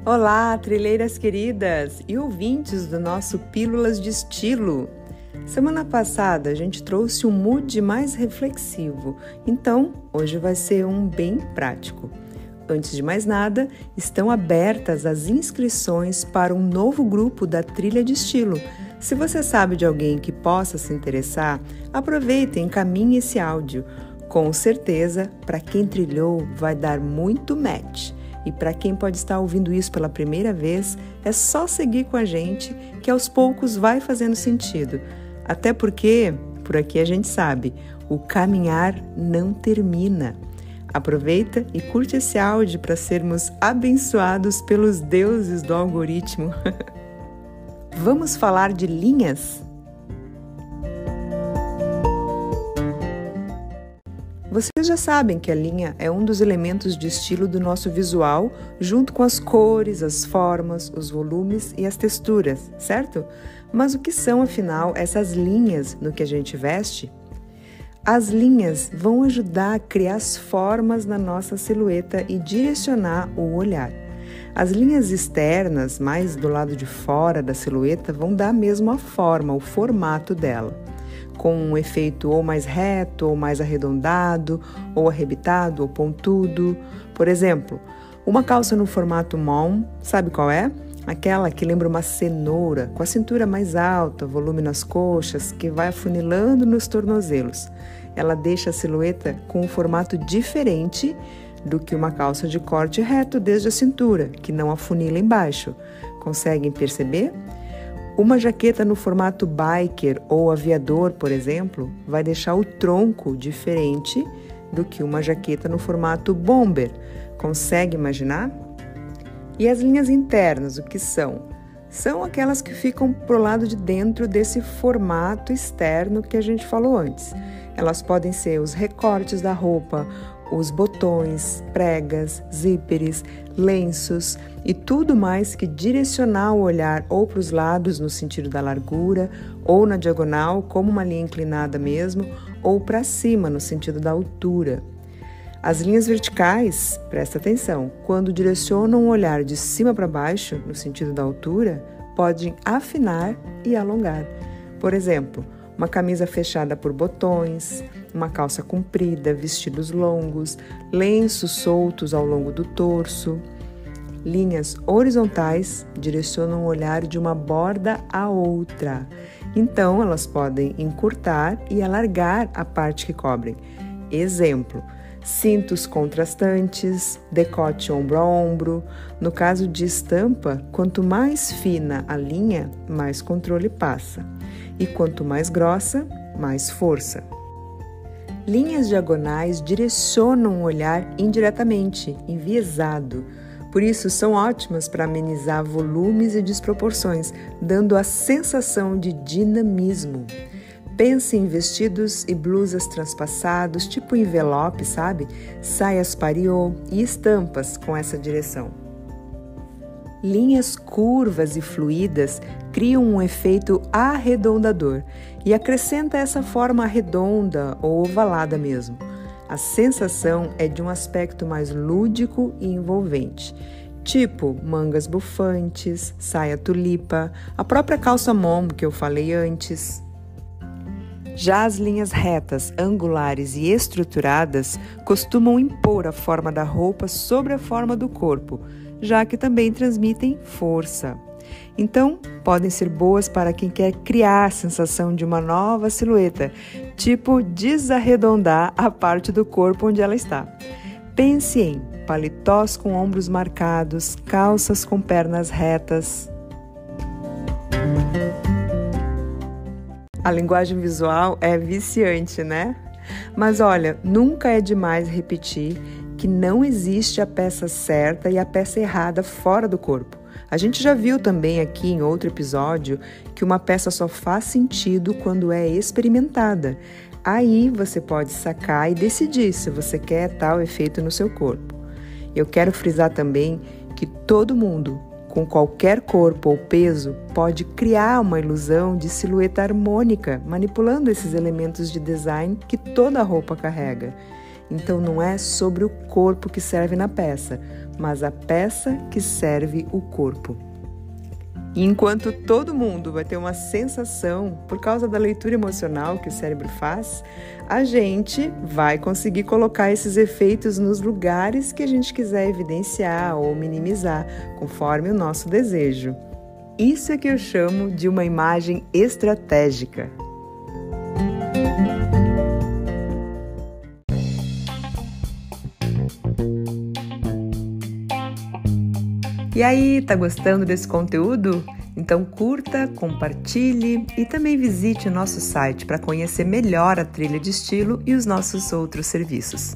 Olá, trilheiras queridas e ouvintes do nosso Pílulas de Estilo! Semana passada a gente trouxe um mood mais reflexivo, então hoje vai ser um bem prático. Antes de mais nada, estão abertas as inscrições para um novo grupo da Trilha de Estilo. Se você sabe de alguém que possa se interessar, aproveite e encaminhe esse áudio. Com certeza, para quem trilhou, vai dar muito match. E para quem pode estar ouvindo isso pela primeira vez, é só seguir com a gente, que aos poucos vai fazendo sentido. Até porque, por aqui a gente sabe, o caminhar não termina. Aproveita e curte esse áudio para sermos abençoados pelos deuses do algoritmo. Vamos falar de linhas? Vocês já sabem que a linha é um dos elementos de estilo do nosso visual, junto com as cores, as formas, os volumes e as texturas, certo? Mas o que são, afinal, essas linhas no que a gente veste? As linhas vão ajudar a criar as formas na nossa silhueta e direcionar o olhar. As linhas externas, mais do lado de fora da silhueta, vão dar mesmo a forma, o formato dela, com um efeito ou mais reto, ou mais arredondado, ou arrebitado, ou pontudo. Por exemplo, uma calça no formato mom, sabe qual é? Aquela que lembra uma cenoura, com a cintura mais alta, volume nas coxas, que vai afunilando nos tornozelos. Ela deixa a silhueta com um formato diferente do que uma calça de corte reto desde a cintura, que não afunila embaixo. Conseguem perceber? Uma jaqueta no formato biker ou aviador, por exemplo, vai deixar o tronco diferente do que uma jaqueta no formato bomber. Consegue imaginar? E as linhas internas, o que são? São aquelas que ficam pro lado de dentro desse formato externo que a gente falou antes. Elas podem ser os recortes da roupa, os botões, pregas, zíperes, lenços e tudo mais que direcionar o olhar ou para os lados no sentido da largura, ou na diagonal, como uma linha inclinada mesmo, ou para cima no sentido da altura. As linhas verticais, presta atenção, quando direcionam o olhar de cima para baixo, no sentido da altura, podem afinar e alongar. Por exemplo, uma camisa fechada por botões, uma calça comprida, vestidos longos, lenços soltos ao longo do torso. Linhas horizontais direcionam o olhar de uma borda a outra. Então, elas podem encurtar e alargar a parte que cobrem. Exemplo, cintos contrastantes, decote ombro a ombro. No caso de estampa, quanto mais fina a linha, mais controle passa. E quanto mais grossa, mais força. Linhas diagonais direcionam o olhar indiretamente, enviesado. Por isso, são ótimas para amenizar volumes e desproporções, dando a sensação de dinamismo. Pense em vestidos e blusas transpassados, tipo envelope, sabe? Saias pariô e estampas com essa direção. Linhas curvas e fluídas criam um efeito arredondador e acrescenta essa forma redonda ou ovalada mesmo. A sensação é de um aspecto mais lúdico e envolvente, tipo mangas bufantes, saia tulipa, a própria calça mom que eu falei antes. Já as linhas retas, angulares e estruturadas costumam impor a forma da roupa sobre a forma do corpo, já que também transmitem força. Então, podem ser boas para quem quer criar a sensação de uma nova silhueta, tipo desarredondar a parte do corpo onde ela está. Pense em paletós com ombros marcados, calças com pernas retas. A linguagem visual é viciante, né? Mas olha, nunca é demais repetir que não existe a peça certa e a peça errada fora do corpo. A gente já viu também aqui em outro episódio que uma peça só faz sentido quando é experimentada. Aí você pode sacar e decidir se você quer tal efeito no seu corpo. Eu quero frisar também que todo mundo, com qualquer corpo ou peso, pode criar uma ilusão de silhueta harmônica, manipulando esses elementos de design que toda roupa carrega. Então não é sobre o corpo que serve na peça, mas a peça que serve o corpo. E enquanto todo mundo vai ter uma sensação por causa da leitura emocional que o cérebro faz, a gente vai conseguir colocar esses efeitos nos lugares que a gente quiser evidenciar ou minimizar, conforme o nosso desejo. Isso é que eu chamo de uma imagem estratégica. E aí, tá gostando desse conteúdo? Então curta, compartilhe e também visite o nosso site para conhecer melhor a trilha de estilo e os nossos outros serviços.